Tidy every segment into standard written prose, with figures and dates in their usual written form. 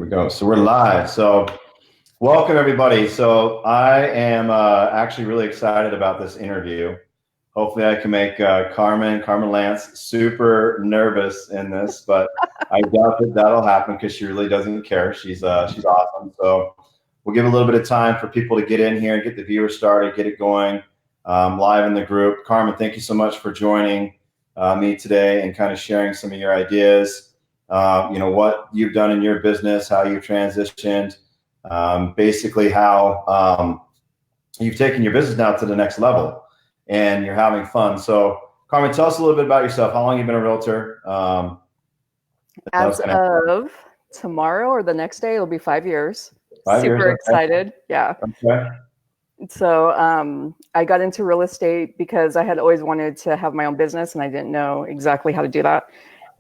go. So we're live. So welcome everybody. So I am actually really excited about this interview. Hopefully I can make Carmen Lance super nervous in this, but I doubt that that'll happen because she really doesn't care. She's awesome. So we'll give a little bit of time for people to get in here, get the viewers started, get it going live in the group. Carmen, thank you so much for joining me today and kind of sharing some of your ideas. What you've done in your business, how you've transitioned, basically how you've taken your business now to the next level and you're having fun. So Carmen, tell us a little bit about yourself. How long have you been a realtor? As of tomorrow or the next day, it'll be 5 years. 5 years. Super excited. Yeah. Okay. So I got into real estate because I had always wanted to have my own business and I didn't know exactly how to do that.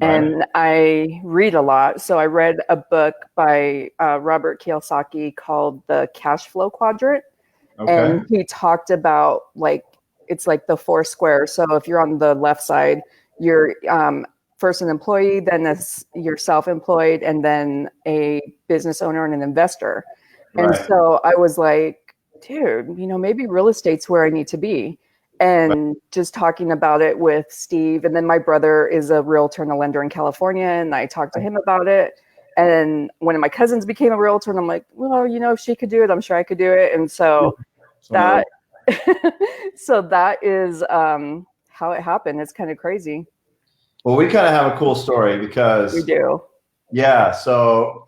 Right. And I read a lot. So I read a book by Robert Kiyosaki called The Cash Flow Quadrant. Okay. And he talked about it's like the 4 squares. So if you're on the left side, you're first an employee, then you're self-employed, and then a business owner and an investor. And so I was like, dude, maybe real estate's where I need to be. And just talking about it with Steve, and then my brother is a realtor and a lender in California, and I talked to him about it. And one of my cousins became a realtor, and I'm like, well, if she could do it, I'm sure I could do it. And so that is how it happened. It's kind of crazy. Well, we kind of have a cool story because we do. Yeah. So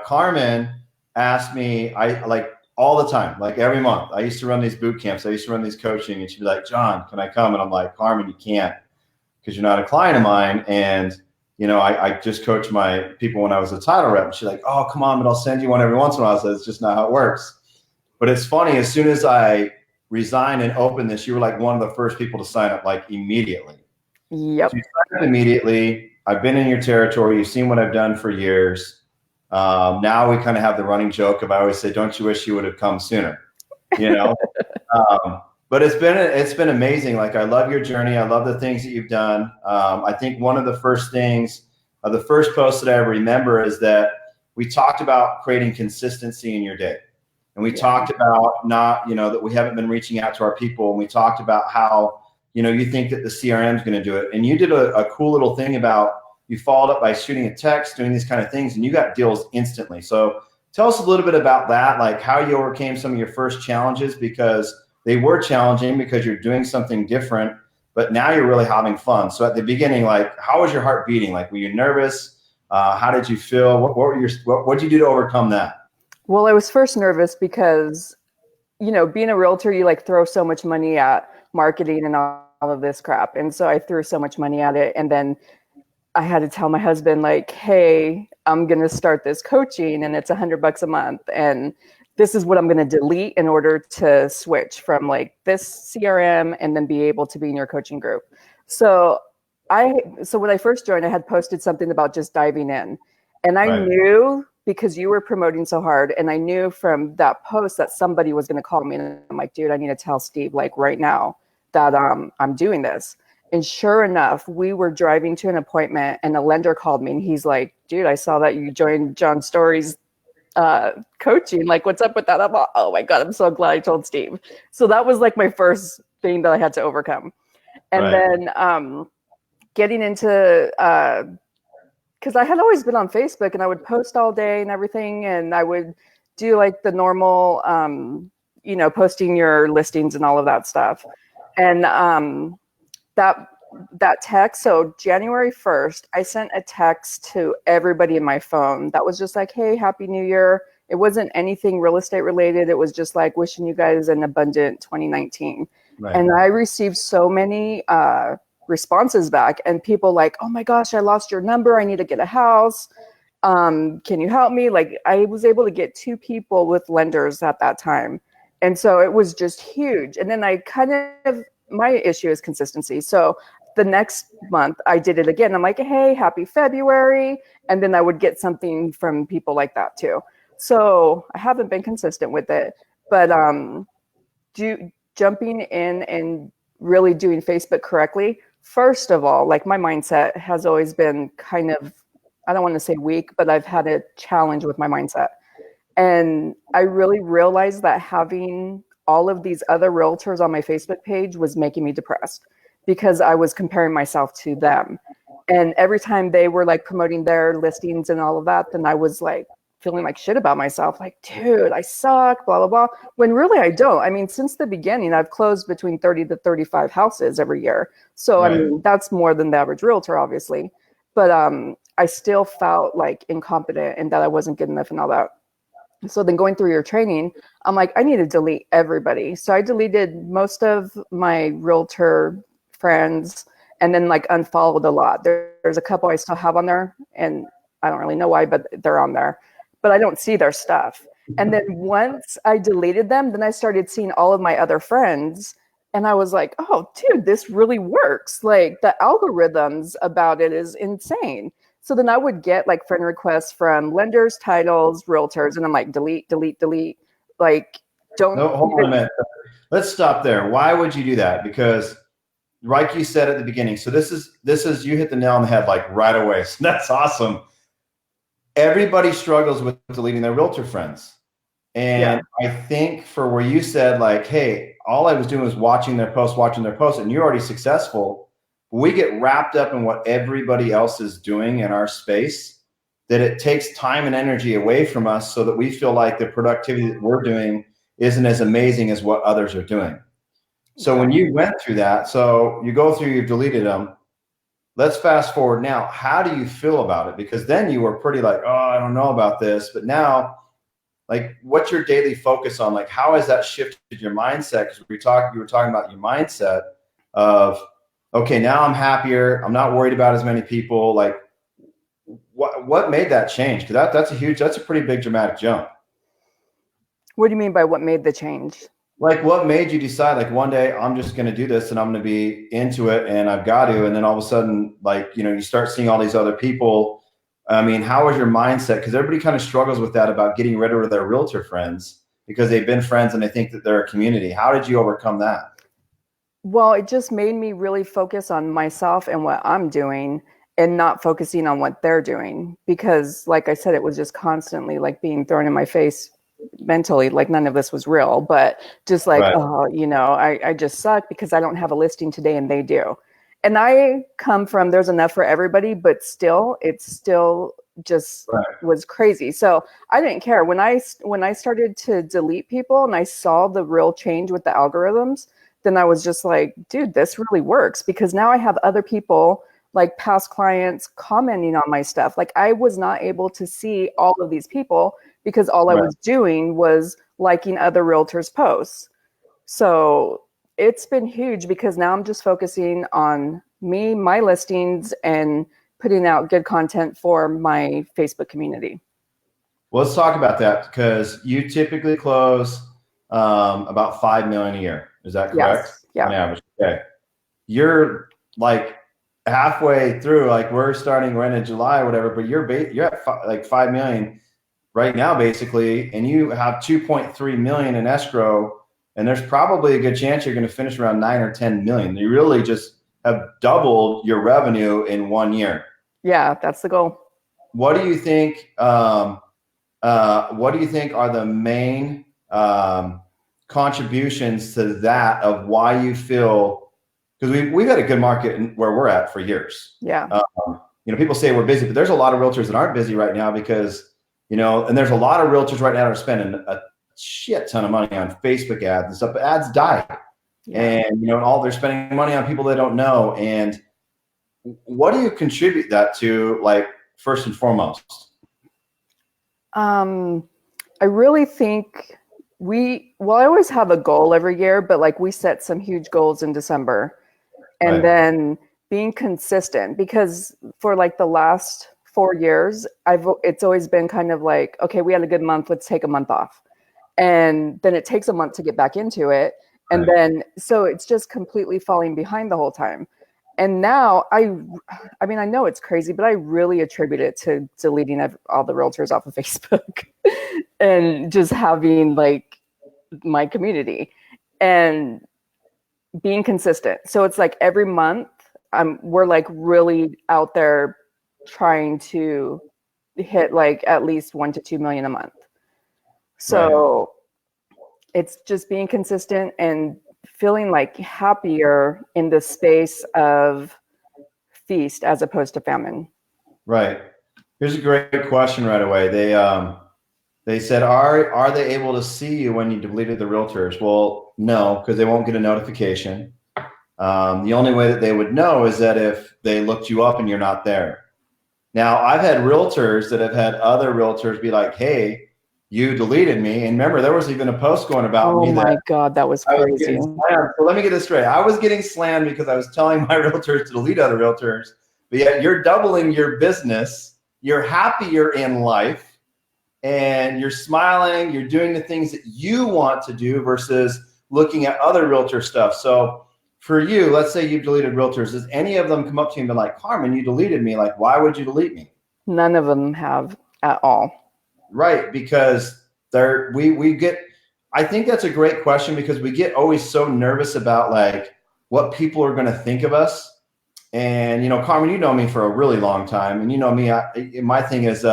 Carmen asked me, all the time, like every month. I used to run these boot camps. I used to run these coaching, and she'd be like, John, can I come? And I'm like, Carmen, you can't because you're not a client of mine. And, I just coach my people when I was a title rep. And she's like, oh, come on, but I'll send you one every once in a while. I said, it's just not how it works. But it's funny, as soon as I resigned and opened this, you were like one of the first people to sign up, like immediately. Yep. So you signed up immediately. I've been in your territory. You've seen what I've done for years. Now we kind of have the running joke of, I always say, don't you wish you would have come sooner, but it's been amazing. Like, I love your journey. I love the things that you've done. I think one of the first things, the first post that I remember is that we talked about creating consistency in your day. And we talked about that we haven't been reaching out to our people. And we talked about how, you think that the CRM is going to do it. And you did a cool little thing about, you followed up by shooting a text, doing these kind of things, and you got deals instantly. So tell us a little bit about that, like how you overcame some of your first challenges, because they were challenging because you're doing something different, but now you're really having fun. So at the beginning, how was your heart beating? Were you nervous? How did you feel? What did you do to overcome that? Well, I was first nervous because, being a realtor, you throw so much money at marketing and all of this crap. And so I threw so much money at it. And then I had to tell my husband, hey, I'm going to start this coaching and it's $100 a month. And this is what I'm going to delete in order to switch from this CRM and then be able to be in your coaching group. So when I first joined, I had posted something about just diving in. And I knew, because you were promoting so hard, and I knew from that post that somebody was going to call me. And I'm like, dude, I need to tell Steve right now that I'm doing this. And sure enough, we were driving to an appointment and a lender called me and he's like, dude, I saw that you joined John Story's coaching. What's up with that? I'm like, oh my God, I'm so glad I told Steve. So that was my first thing that I had to overcome. And then getting into, because I had always been on Facebook and I would post all day and everything. And I would do the normal, posting your listings and all of that stuff. And that text, so January 1st, I sent a text to everybody in my phone that was just hey, Happy New Year. It wasn't anything real estate related. It was just wishing you guys an abundant 2019. And I received so many responses back, and people oh my gosh, I lost your number. I need to get a house. Can you help me? I was able to get 2 people with lenders at that time. And so it was just huge. And then my issue is consistency. So the next month I did it again. I'm hey, happy February. And then I would get something from people like that too. So I haven't been consistent with it, but jumping in and really doing Facebook correctly. First of all, my mindset has always been kind of I don't want to say weak, but I've had a challenge with my mindset. And I really realized that having all of these other realtors on my Facebook page was making me depressed because I was comparing myself to them. And every time they were like promoting their listings and all of that, then I was like feeling like shit about myself. Like, dude, I suck, blah, blah, blah. When really I don't. I mean, since the beginning, I've closed between 30 to 35 houses every year. So, I mean, that's more than the average realtor, obviously. But I still felt like incompetent and that I wasn't good enough and all that. So then going through your training, I'm like, I need to delete everybody. So I deleted most of my realtor friends and then like unfollowed a lot. There's a couple I still have on there and I don't really know why, but they're on there. But I don't see their stuff. And then once I deleted them, then I started seeing all of my other friends. And I was like, oh, dude, this really works. Like the algorithms about it is insane. So then I would get like friend requests from lenders, titles, realtors, and I'm like, delete, delete, delete. Like, don't. No, hold on a minute. Let's stop there. Why would you do that? Because, like you said at the beginning, so this is you hit the nail on the head like right away. So that's awesome. Everybody struggles with deleting their realtor friends, and I think for where you said like, hey, all I was doing was watching their posts, and you're already successful. We get wrapped up in what everybody else is doing in our space, that it takes time and energy away from us so that we feel like the productivity that we're doing isn't as amazing as what others are doing. So when you went through that, so you go through, you've deleted them. Let's fast forward now. How do you feel about it? Because then you were pretty like, oh, I don't know about this. But now, like, what's your daily focus on? Like, how has that shifted your mindset? Because you were talking about your mindset of, okay, now I'm happier. I'm not worried about as many people. Like, what made that change? Because that's a pretty big dramatic jump. What do you mean by what made the change? Like, what made you decide, like, one day I'm just going to do this and I'm going to be into it and I've got to, and then all of a sudden, like, you know, you start seeing all these other people. I mean, how was your mindset? Because everybody kind of struggles with that about getting rid of their realtor friends because they've been friends and they think that they're a community. How did you overcome that? Well, it just made me really focus on myself and what I'm doing and not focusing on what they're doing. Because like I said, it was just constantly like being thrown in my face mentally, like none of this was real, but just like, oh, you know, I just suck because I don't have a listing today and they do. And I come from, there's enough for everybody, but still, it's still just was crazy. So I didn't care when I started to delete people and I saw the real change with the algorithms, then I was just like, dude, this really works because now I have other people like past clients commenting on my stuff. Like I was not able to see all of these people because all I was doing was liking other realtors' posts. So it's been huge because now I'm just focusing on me, my listings, and putting out good content for my Facebook community. Well, let's talk about that because you typically close about 5 million a year. Is that correct? Yes. Yeah. On average. Okay. You're like halfway through, like we're in July or whatever, but you're at like 5 million right now, basically, and you have 2.3 million in escrow, and there's probably a good chance you're going to finish around 9 or 10 million. You really just have doubled your revenue in 1 year. Yeah, that's the goal. What do you think? What do you think are the main contributions to that of why you feel? Because we've had a good market where we're at for years. Yeah. You know, people say we're busy, but there's a lot of realtors that aren't busy right now because, you know, and there's a lot of realtors right now that are spending a shit ton of money on Facebook ads and stuff. But ads die, and you know, they're spending money on people they don't know. And what do you contribute that to, like first and foremost? I really think I always have a goal every year, but like we set some huge goals in December. And then being consistent, because for like the last 4 years, it's always been kind of like, okay, we had a good month, let's take a month off. And then it takes a month to get back into it. And then, so it's just completely falling behind the whole time. And now I mean, I know it's crazy, but I really attribute it to deleting all the realtors off of Facebook and just having like my community and being consistent. So it's like every month we're like really out there trying to hit like at least 1 to 2 million a month. So it's just being consistent and feeling like happier in the space of feast as opposed to famine. Right. Here's a great question right away. They said, are they able to see you when you deleted the realtors? Well, no, because they won't get a notification. The only way that they would know is that if they looked you up and you're not there. Now, I've had realtors that have had other realtors be like, hey, you deleted me. And remember, there was even a post going about me. Oh my God, that was crazy. So let me get this straight. I was getting slammed because I was telling my realtors to delete other realtors, but yet you're doubling your business. You're happier in life and you're smiling. You're doing the things that you want to do versus looking at other realtor stuff. So for you, let's say you've deleted realtors. Does any of them come up to you and be like, Carmen, you deleted me. Like, why would you delete me? None of them have at all. Right, because we get, I think that's a great question because we get always so nervous about like what people are going to think of us. And, you know, Carmen, you know me for a really long time and you know me, my thing is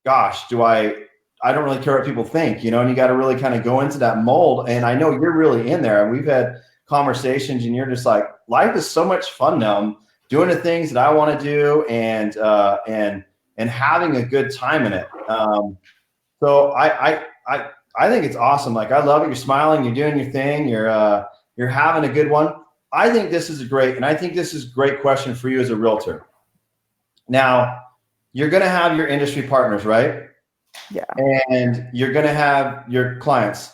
gosh, I don't really care what people think, you know, and you got to really kind of go into that mold. And I know you're really in there and we've had conversations and you're just like, life is so much fun now. I'm doing the things that I want to do and having a good time in it. So I think it's awesome. Like, I love it. You're smiling, you're doing your thing. You're having a good one. I think this is and I think this is a great question for you as a realtor. Now, you're going to have your industry partners, right? Yeah. And you're going to have your clients.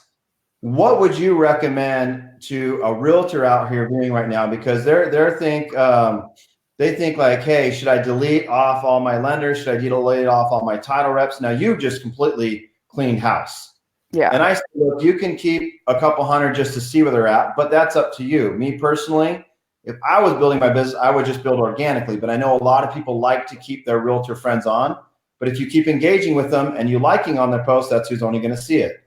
What would you recommend to a realtor out here doing right now? Because they think like, hey, should I delete off all my lenders? Should I delete off all my title reps? Now you've just completely cleaned house. Yeah. And I said, look, you can keep a couple hundred just to see where they're at, but that's up to you. Me personally, if I was building my business, I would just build organically. But I know a lot of people like to keep their realtor friends on. But if you keep engaging with them and you liking on their posts, that's who's only going to see it.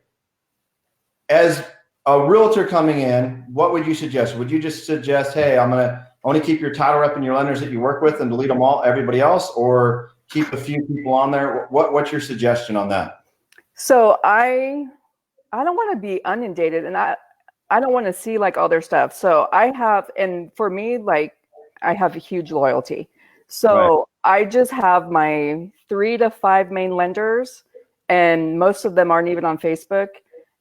As a realtor coming in, what would you suggest? Would you just suggest, hey, I'm going to only keep your title rep and your lenders that you work with and delete them all, everybody else, or keep a few people on there? What's your suggestion on that? So I don't want to be inundated and I don't want to see like all their stuff. So I have, and for me, like I have a huge loyalty. So I just have my 3 to 5 main lenders and most of them aren't even on Facebook.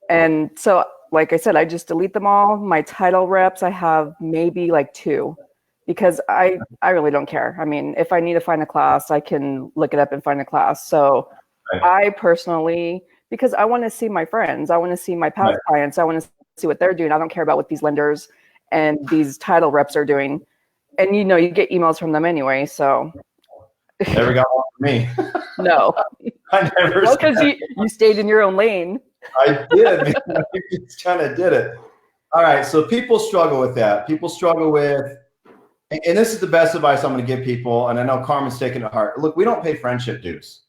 And so, like I said, I just delete them all. My title reps, I have maybe like 2 because I really don't care. I mean, if I need to find a class, I can look it up and find a class. So I personally, because I want to see my friends, I want to see my past clients, I want to see what they're doing. I don't care about what these lenders and these title reps are doing. And you know, you get emails from them anyway, so. Never got one from me. No. I never. Well, because you stayed in your own lane. I did, man. I just kind of did it. All right, so people struggle with that. People struggle with, and this is the best advice I'm going to give people, and I know Carmen's taking it to heart. Look, we don't pay friendship dues.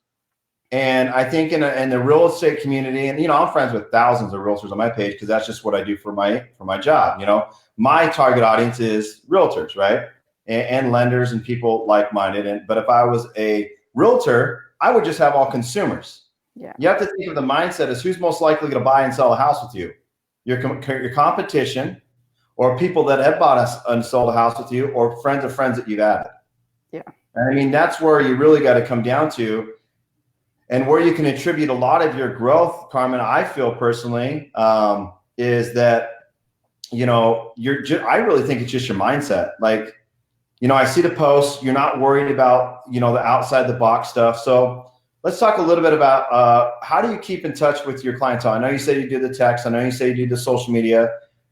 And I think in the real estate community, and you know, I'm friends with thousands of realtors on my page because that's just what I do for my job. You know, my target audience is realtors, right, and lenders and people like-minded. But if I was a realtor, I would just have all consumers. Yeah. You have to think of the mindset as who's most likely going to buy and sell a house with you, your competition, or people that have bought us and sold a house with you, or friends of friends that you've added. Yeah. And I mean, that's where you really got to come down to. And where you can attribute a lot of your growth, Carmen, I feel personally, is that, you know, I really think it's just your mindset. Like, you know, I see the posts, you're not worried about, you know, the outside the box stuff. So let's talk a little bit about how do you keep in touch with your clientele? I know you say you do the text. I know you say you do the social media.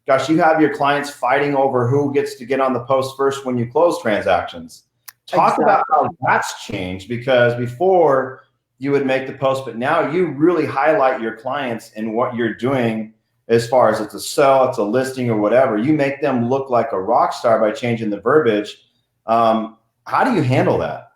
Gosh, you have your clients fighting over who gets to get on the post first when you close transactions. Talk about how that's changed, because before you would make the post, but now you really highlight your clients and what you're doing as far as it's a sell, it's a listing or whatever. You make them look like a rock star by changing the verbiage. How do you handle that?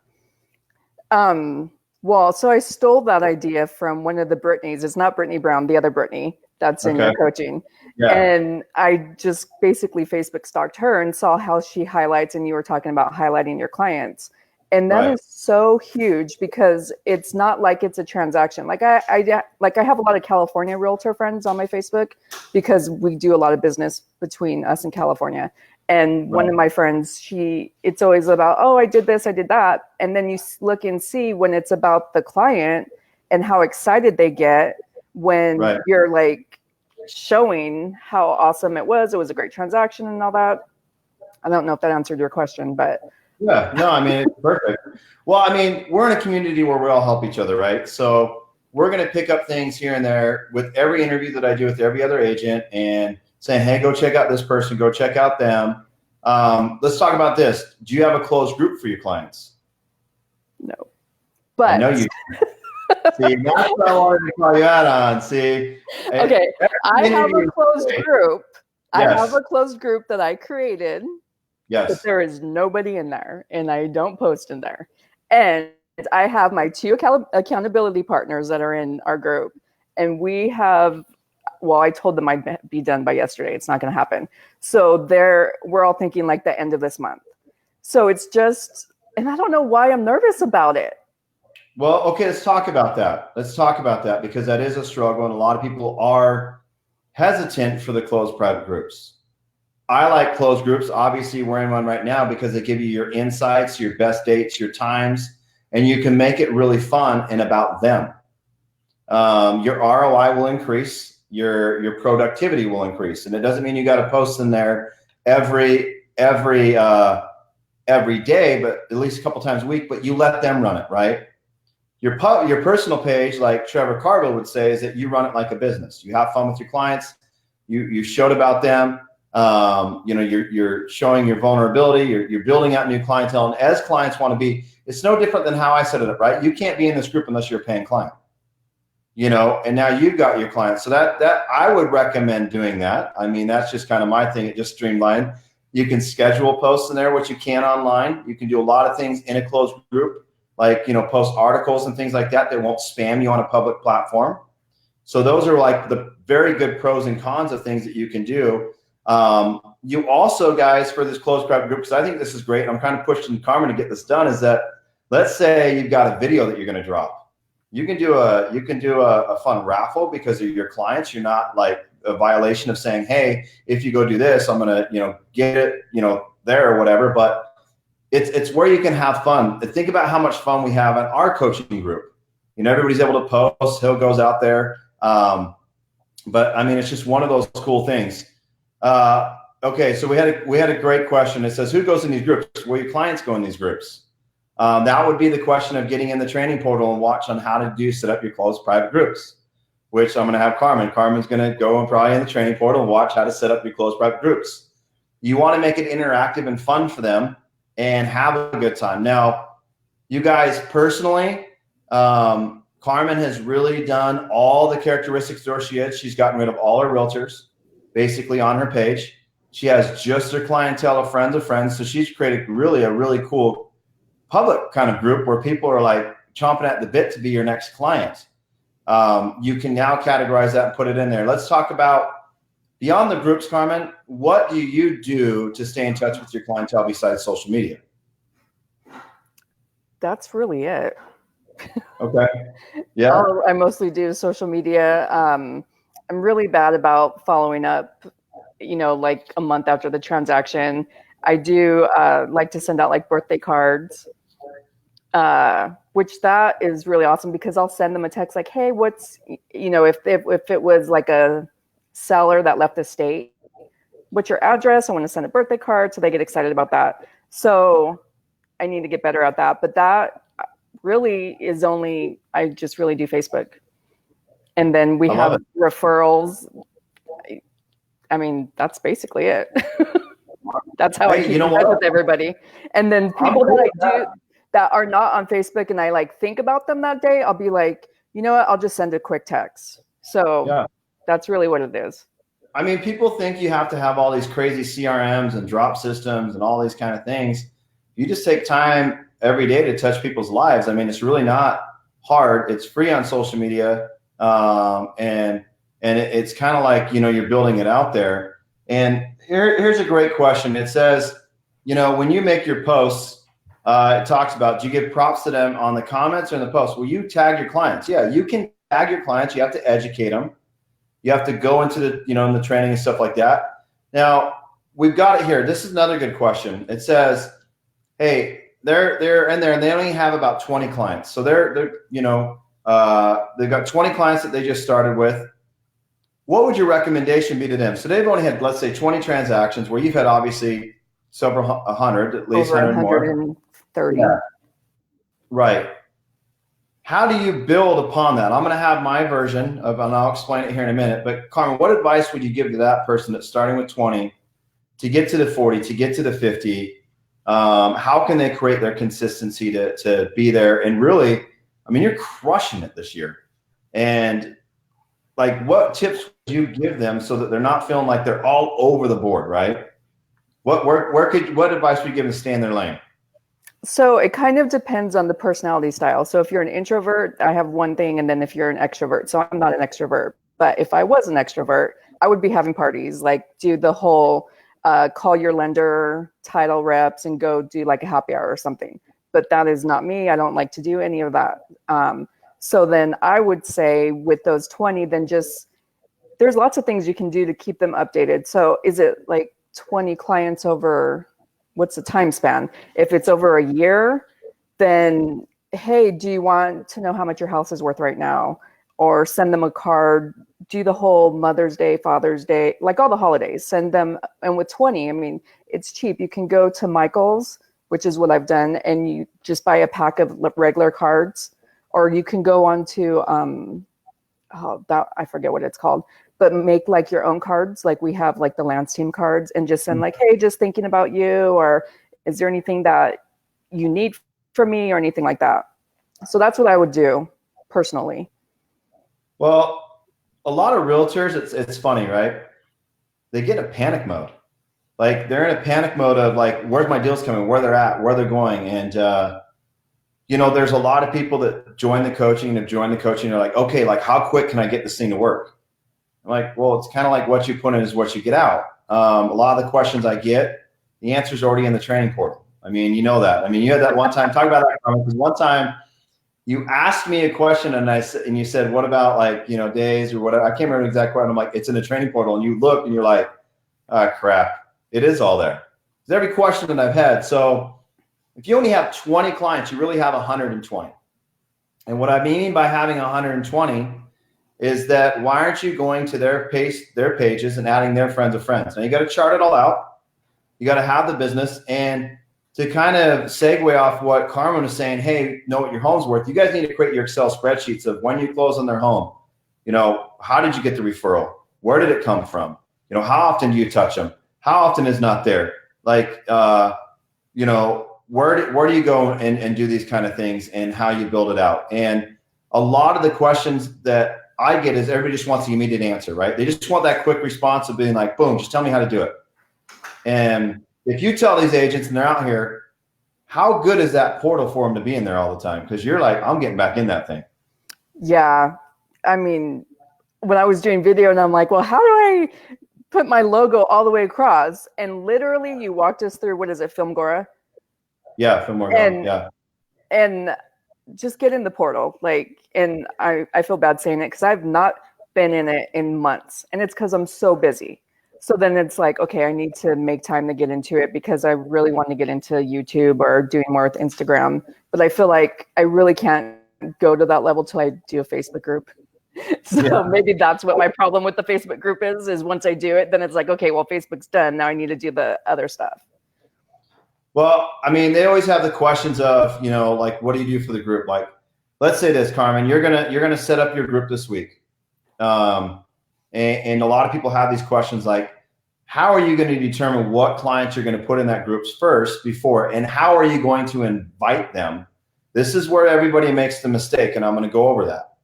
Well, so I stole that idea from one of the Brittany's. It's not Brittany Brown, the other Brittany that's in your coaching. Yeah. And I just basically Facebook stalked her and saw how she highlights, and you were talking about highlighting your clients. And that is so huge because it's not like it's a transaction. Like I have a lot of California realtor friends on my Facebook because we do a lot of business between us and California. And one of my friends, it's always about, oh, I did this, I did that. And then you look and see when it's about the client and how excited they get when you're like showing how awesome it was. It was a great transaction and all that. I don't know if that answered your question, but. Yeah, no, I mean, it's perfect. Well, I mean, we're in a community where we all help each other, right? So we're going to pick up things here and there with every interview that I do with every other agent and saying, hey, go check out this person, go check out them. Let's talk about this. Do you have a closed group for your clients? No, but I know you do. See, that's what I wanted to call you out on. See, okay, I have a closed group. I have a closed group that I created. Yes. But there is nobody in there, and I don't post in there. And I have my 2 accountability partners that are in our group, and we have. Well, I told them I'd be done by yesterday. It's not going to happen. So we're all thinking like the end of this month. So it's just, and I don't know why I'm nervous about it. Well, okay, let's talk about that. Let's talk about that because that is a struggle, and a lot of people are hesitant for the closed private groups. I like closed groups. Obviously, we're in one right now because they give you your insights, your best dates, your times, and you can make it really fun and about them. Your ROI will increase. Your productivity will increase, and it doesn't mean you got to post in there every day, but at least a couple times a week. But you let them run it, right? Your personal page, like Trevor Carville would say, is that you run it like a business. You have fun with your clients. You showed about them. You're showing your vulnerability. You're building out new clientele, and as clients want to be, it's no different than how I set it up, right? You can't be in this group unless you're a paying client. And now you've got your clients. So that I would recommend doing that. I mean, that's just kind of my thing. It just streamlined. You can schedule posts in there, which you can online. You can do a lot of things in a closed group, like, post articles and things like that won't spam you on a public platform. So those are like the very good pros and cons of things that you can do. You also, guys, for this closed private group, because I think this is great, I'm kind of pushing Carmen to get this done, is that let's say you've got a video that you're going to drop. You can do a fun raffle because of your clients. You're not like a violation of saying, hey, if you go do this, I'm going to, get it, there or whatever. But it's where you can have fun. Think about how much fun we have in our coaching group. Everybody's able to post. Hill goes out there. But I mean, it's just one of those cool things. Okay, so we had a great question. It says, who goes in these groups? Where your clients go in these groups? That would be the question of getting in the training portal and watch on how to set up your closed private groups, which I'm going to have Carmen. Carmen's going to go and probably in the training portal and watch how to set up your closed private groups. You want to make it interactive and fun for them and have a good time. Now, you guys personally, Carmen has really done all the characteristics where she is. She's gotten rid of all her realtors basically on her page. She has just her clientele of friends. So she's created a really cool public kind of group where people are like chomping at the bit to be your next client. You can now categorize that and put it in there. Let's talk about beyond the groups, Carmen. What do you do to stay in touch with your clientele besides social media? That's really it. Okay. Yeah. All I mostly do social media. I'm really bad about following up, like a month after the transaction. I do like to send out like birthday cards, which that is really awesome because I'll send them a text like, hey, what's, if it was like a seller that left the state, what's your address? I want to send a birthday card. So they get excited about that. So I need to get better at that. But that really is I just really do Facebook. And then we have referrals. I mean, that's basically it. That's how I keep in touch with everybody. And then people that are not on Facebook and I like think about them that day, I'll be like, you know what? I'll just send a quick text. So that's really what it is. I mean, people think you have to have all these crazy CRMs and drop systems and all these kind of things. You just take time every day to touch people's lives. I mean, it's really not hard. It's free on social media. And it's kind of like, you're building it out there. And here's a great question. It says, when you make your posts, It talks about, do you give props to them on the comments or in the post? Well, you tag your clients. Yeah, you can tag your clients. You have to educate them. You have to go into the, in the training and stuff like that. Now, we've got it here. This is another good question. It says, hey, they're in there and they only have about 20 clients. So they've got 20 clients that they just started with. What would your recommendation be to them? So they've only had, let's say, 20 transactions where you've had obviously several hundred, at least over 100 more. 130. Yeah. Right. How do you build upon that? I'm going to have my version of, and I'll explain it here in a minute, but Carmen, what advice would you give to that person that's starting with 20 to get to the 40, to get to the 50? How can they create their consistency to be there? And really, I mean, you're crushing it this year. And like, what tips would you give them so that they're not feeling like they're all over the board, right? What advice would you give them to stay in their lane? So it kind of depends on the personality style. So if you're an introvert, I have one thing. And then if you're an extrovert, so I'm not an extrovert, but if I was an extrovert, I would be having parties, like do the whole call your lender, title reps, and go do like a happy hour or something. But that is not me. I don't like to do any of that. So then I would say with those 20, then just, there's lots of things you can do to keep them updated. So is it like 20 clients over, what's the time span? If it's over a year, then, hey, do you want to know how much your house is worth right now? Or send them a card, do the whole Mother's Day, Father's Day, like all the holidays, send them. And with 20, I mean, it's cheap. You can go to Michael's, which is what I've done, and you just buy a pack of regular cards, or you can go on to, I forget what it's called, but make like your own cards. Like we have like the Lance team cards, and just send like, hey, just thinking about you, or is there anything that you need from me or anything like that? So that's what I would do personally. Well, a lot of realtors, it's funny, right? They get in a panic mode. Like they're in a panic mode of like, where's my deals coming, where they're at, where they're going. And, there's a lot of people that join the coaching and have joined the coaching. They're like, okay, like how quick can I get this thing to work? I'm like, well, it's kind of like what you put in is what you get out. A lot of the questions I get, the answer is already in the training portal. I mean, you know that. I mean, you had that one time, talk about that, because one time you asked me a question and you said, what about like, days or whatever? I can't remember the exact question. I'm like, it's in the training portal. And you look and you're like, ah, crap. It is all there. It's every question that I've had. So if you only have 20 clients, you really have 120. And what I mean by having 120 is that why aren't you going to their pages and adding their friends of friends? Now you got to chart it all out. You got to have the business. And to kind of segue off what Carmen was saying, hey, know what your home's worth. You guys need to create your Excel spreadsheets of when you close on their home. How did you get the referral? Where did it come from? How often do you touch them? How often is not there? Like, where do you go and do these kind of things, and how you build it out? And a lot of the questions that I get is everybody just wants the immediate answer, right? They just want that quick response of being like, boom, just tell me how to do it. And if you tell these agents and they're out here, how good is that portal for them to be in there all the time? Because you're like, I'm getting back in that thing. Yeah. I mean, when I was doing video and I'm like, well, how do I put my logo all the way across? And literally you walked us through, what is it, Filmgora? Yeah, Filmgora. Yeah. And just get in the portal. And I feel bad saying it because I've not been in it in months, and it's because I'm so busy. So then it's like, okay, I need to make time to get into it because I really want to get into YouTube or doing more with Instagram. But I feel like I really can't go to that level till I do a Facebook group. So maybe that's what my problem with the Facebook group is once I do it, then it's like, okay, well, Facebook's done. Now I need to do the other stuff. Well, I mean, they always have the questions of, like, what do you do for the group? Like, let's say this, Carmen, you're gonna set up your group this week. And a lot of people have these questions like, how are you going to determine what clients you're going to put in that groups first before, and how are you going to invite them? This is where everybody makes the mistake, and I'm going to go over that.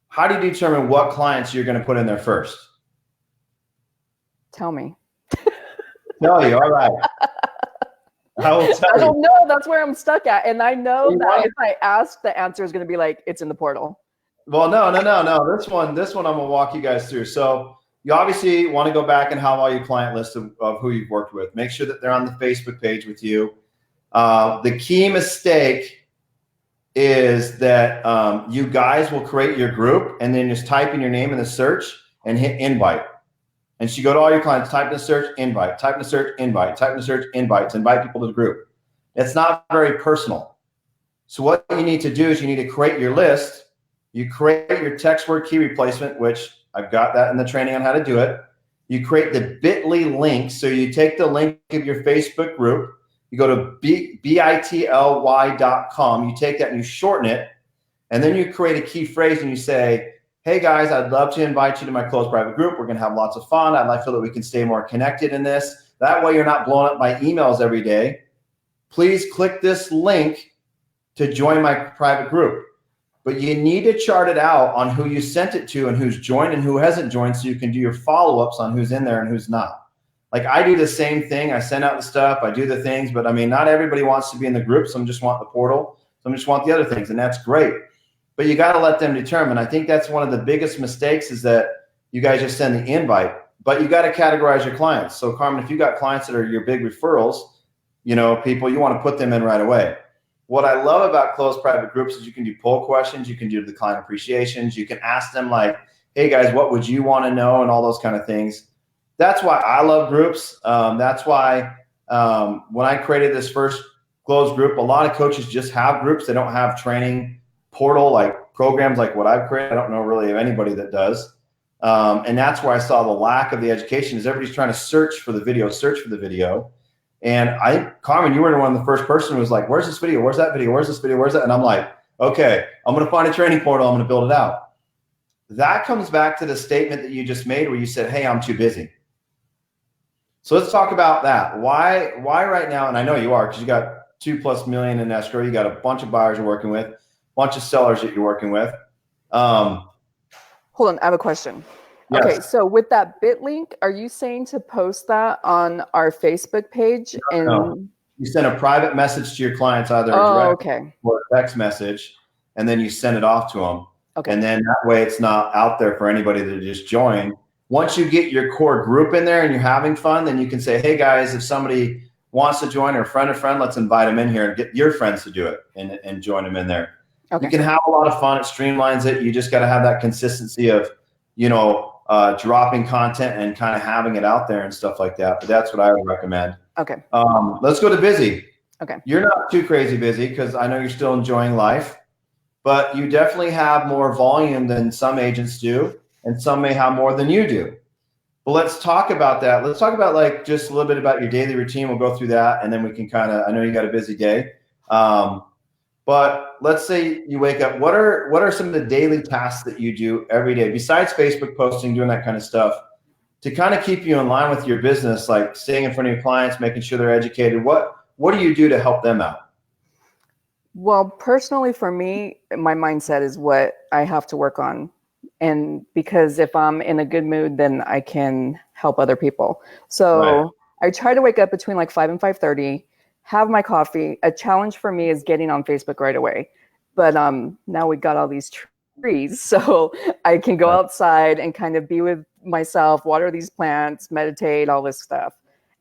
How do you determine what clients you're going to put in there first? Tell me. Tell you, all right. I don't know. That's where I'm stuck at. And I know that if I ask, the answer is going to be like, it's in the portal. Well, no. This one I'm going to walk you guys through. So you obviously want to go back and have all your client list of who you've worked with. Make sure that they're on the Facebook page with you. The key mistake is that you guys will create your group and then just type in your name in the search and hit invite. And so you go to all your clients, type in the search, invite, type in the search, invite, type in the search, invite, to invite people to the group. It's not very personal. So what you need to do is you need to create your list. You create your text word key replacement, which I've got that in the training on how to do it. You create the bit.ly link. So you take the link of your Facebook group, you go to bitly.com, you take that and you shorten it, and then you create a key phrase and you say, hey guys, I'd love to invite you to my closed private group. We're going to have lots of fun. I feel that we can stay more connected in this. That way you're not blown up by emails every day. Please click this link to join my private group. But you need to chart it out on who you sent it to and who's joined and who hasn't joined, so you can do your follow-ups on who's in there and who's not. Like I do the same thing. I send out the stuff, I do the things, but I mean, not everybody wants to be in the group. Some just want the portal. Some just want the other things, and that's great. But you got to let them determine. I think that's one of the biggest mistakes, is that you guys just send the invite, but you got to categorize your clients. So Carmen, if you got clients that are your big referrals, people, you want to put them in right away. What I love about closed private groups is you can do poll questions, you can do the client appreciations, you can ask them like, hey guys, what would you want to know, and all those kind of things. That's why I love groups. That's why when I created this first closed group, a lot of coaches just have groups. They don't have training portal like programs like what I've created. I don't know really of anybody that does. And that's where I saw the lack of the education, is everybody's trying to search for the video. And Carmen, you were one of the first person who was like, where's this video? Where's that video? Where's this video? Where's that? And I'm like, okay, I'm going to find a training portal. I'm going to build it out. That comes back to the statement that you just made where you said, hey, I'm too busy. So let's talk about that. Why right now? And I know you are, because you got $2+ million in escrow. You got a bunch of buyers you're working with, a bunch of sellers that you're working with. Hold on, I have a question. Yes. Okay, so with that bit link, are you saying to post that on our Facebook page? No. You send a private message to your clients, either a direct or a text message, and then you send it off to them. Okay. And then that way it's not out there for anybody to just join. Once you get your core group in there and you're having fun, then you can say, hey guys, if somebody wants to join, or a friend, let's invite them in here and get your friends to do it and join them in there. Okay. You can have a lot of fun. It streamlines it. You just got to have that consistency of, dropping content and kind of having it out there and stuff like that. But that's what I would recommend. Okay. Let's go to busy. Okay. You're not too crazy busy, because I know you're still enjoying life, but you definitely have more volume than some agents do, and some may have more than you do. But let's talk about that. Let's talk about like just a little bit about your daily routine. We'll go through that, and then we can I know you got a busy day. But let's say you wake up. What are some of the daily tasks that you do every day, besides Facebook posting, doing that kind of stuff, to kind of keep you in line with your business, like staying in front of your clients, making sure they're educated? What do you do to help them out? Well, personally for me, my mindset is what I have to work on. And because if I'm in a good mood, then I can help other people. So I try to wake up between like 5 and 5:30, have my coffee. A challenge for me is getting on Facebook right away. But now we got all these trees, so I can go outside and kind of be with myself, water these plants, meditate, all this stuff,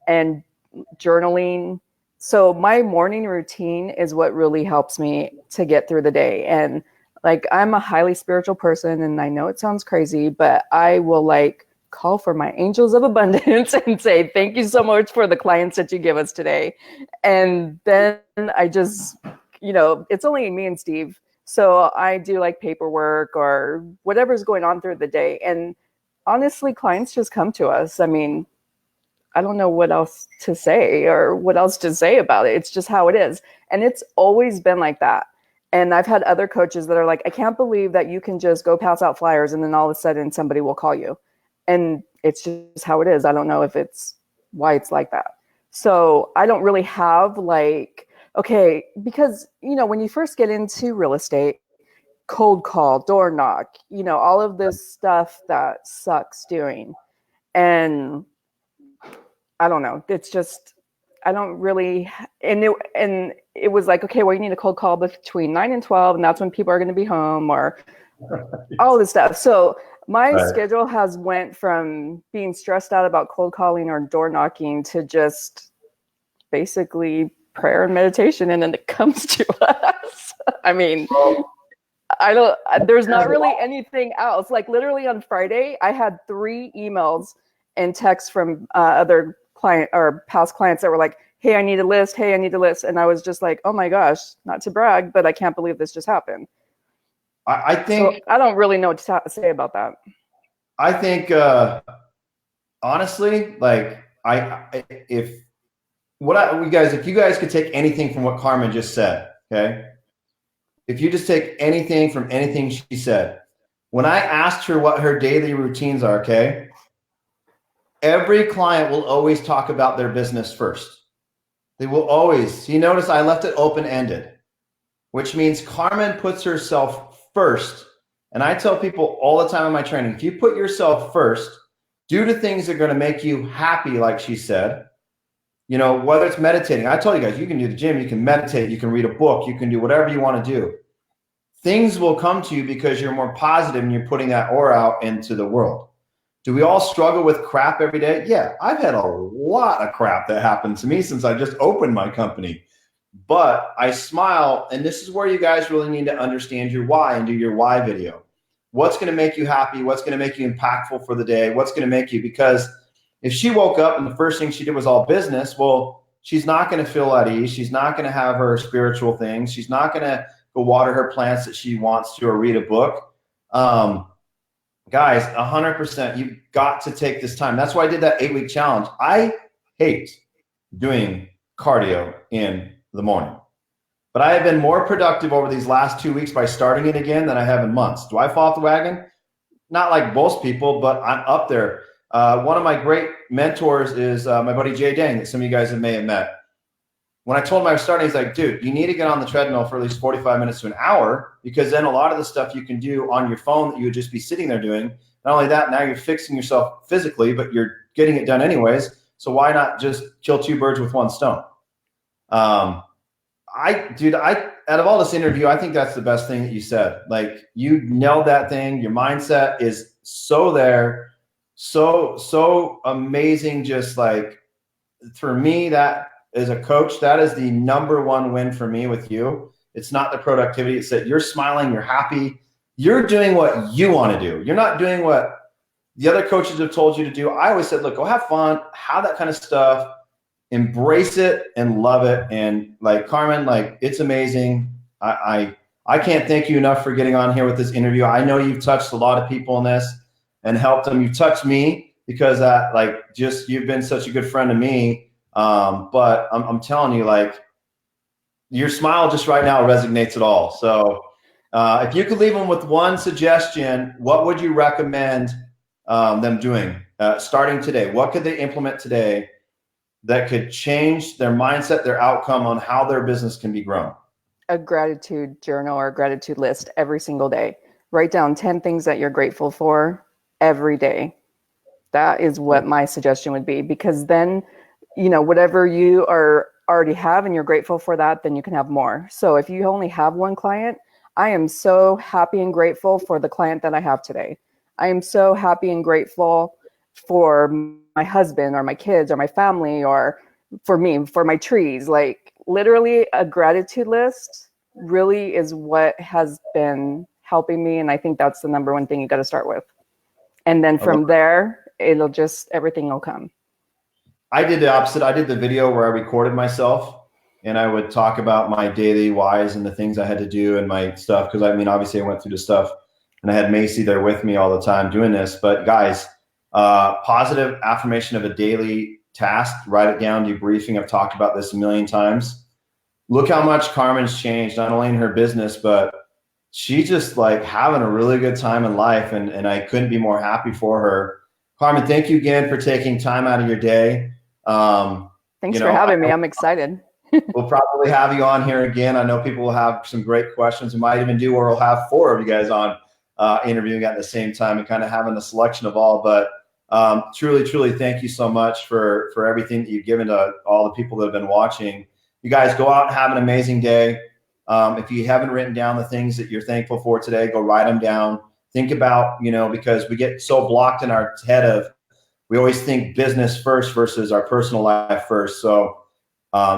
and journaling. So my morning routine is what really helps me to get through the day. And like, I'm a highly spiritual person, and I know it sounds crazy, but I will like call for my angels of abundance and say, thank you so much for the clients that you give us today. And then I just, it's only me and Steve. So I do like paperwork or whatever's going on through the day. And honestly, clients just come to us. I mean, I don't know what else to say or what else to say about it. It's just how it is. And it's always been like that. And I've had other coaches that are like, I can't believe that you can just go pass out flyers and then all of a sudden somebody will call you. And it's just how it is. I don't know if it's why it's like that. So I don't really have like, okay, because, when you first get into real estate, cold call, door knock, all of this stuff that sucks doing. And I don't know. It's just, I don't really, and it was like, okay, well, you need a cold call between 9 and 12, and that's when people are going to be home, or all this stuff. So my schedule has went from being stressed out about cold calling or door knocking to just basically prayer and meditation, and then it comes to us. I mean, there's not really anything else. Like literally on Friday, I had 3 emails and texts from other client or past clients that were like, hey, I need a list. Hey, I need a list. And I was just like, oh my gosh, not to brag, but I can't believe this just happened. I think, so I don't really know what to say about that. I think, honestly, like if you guys could take anything from what Carmen just said, okay? If you just take anything from anything she said, when I asked her what her daily routines are, okay, every client will always talk about their business first. They will always. You notice I left it open-ended, which means Carmen puts herself first. And I tell people all the time in my training, if you put yourself first, do the things that are going to make you happy, like she said, you know, whether it's meditating. I told you guys, you can do the gym, you can meditate, you can read a book, you can do whatever you want to do. Things will come to you because you're more positive and you're putting that aura out into the world. Do we all struggle with crap every day? Yeah, I've had a lot of crap that happened to me since I just opened my company. But I smile, and this is where you guys really need to understand your why and do your why video. What's going to make you happy? What's going to make you impactful for the day? What's going to make you, because if she woke up and the first thing she did was all business, well, she's not going to feel at ease. She's not going to have her spiritual things. She's not going to go water her plants that she wants to or read a book. Guys, 100%, you've got to take this time. That's why I did that 8-week challenge. I hate doing cardio in the morning, but I have been more productive over these last 2 weeks by starting it again than I have in months. Do I fall off the wagon? Not like most people, but I'm up there. One of my great mentors is my buddy Jay Dang, that some of you guys may have met. When I told him I was starting, he's like, dude, you need to get on the treadmill for at least 45 minutes to an hour, because then a lot of the stuff you can do on your phone that you would just be sitting there doing. Not only that, now you're fixing yourself physically, but you're getting it done anyways. So why not just kill 2 birds with 1 stone? Out of all this interview, I think that's the best thing that you said. Like, you nailed that thing. Your mindset is so there, so amazing. Just like, for me, that as a coach, that is the #1 win for me with you. It's not the productivity. It's that you're smiling, you're happy, you're doing what you want to do. You're not doing what the other coaches have told you to do. I always said, look, go have fun, have that kind of stuff, embrace it and love it. And like Carmen, like, it's amazing. I can't thank you enough for getting on here with this interview. I know you've touched a lot of people in this and helped them. You've touched me because you've been such a good friend to me. But I'm telling you, like, your smile just right now resonates it all. So if you could leave them with one suggestion, what would you recommend them doing starting today? What could they implement today that could change their mindset, their outcome on how their business can be grown? A gratitude journal or a gratitude list every single day. Write down 10 things that you're grateful for every day. That is what my suggestion would be, because then, you know, whatever you already have and you're grateful for that, then you can have more. So if you only have 1 client, I am so happy and grateful for the client that I have today. I am so happy and grateful for my husband or my kids or my family, or for me, for my trees. Like, literally, a gratitude list really is what has been helping me. And I think that's the #1 thing you got to start with. And then from there, everything will come. I did the opposite. I did the video where I recorded myself and I would talk about my daily whys and the things I had to do and my stuff. Cause I mean, obviously I went through the stuff and I had Macy there with me all the time doing this. But guys, positive affirmation of a daily task, write it down, do briefing. I've talked about this a million times. Look how much Carmen's changed, not only in her business, but she's just like having a really good time in life. And I couldn't be more happy for her. Carmen, thank you again for taking time out of your day. Thanks for having me. I'm excited. We'll probably have you on here again. I know people will have some great questions. We might even do where we'll have 4 of you guys on interviewing at the same time and kind of having a selection of all. But truly, thank you so much for everything that you've given to all the people that have been watching. You guys go out and have an amazing day. If you haven't written down the things that you're thankful for today, go write them down. Think about, because we get so blocked in our head we always think business first versus our personal life first. So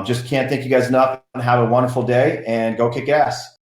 Just can't thank you guys enough. Have a wonderful day and go kick ass.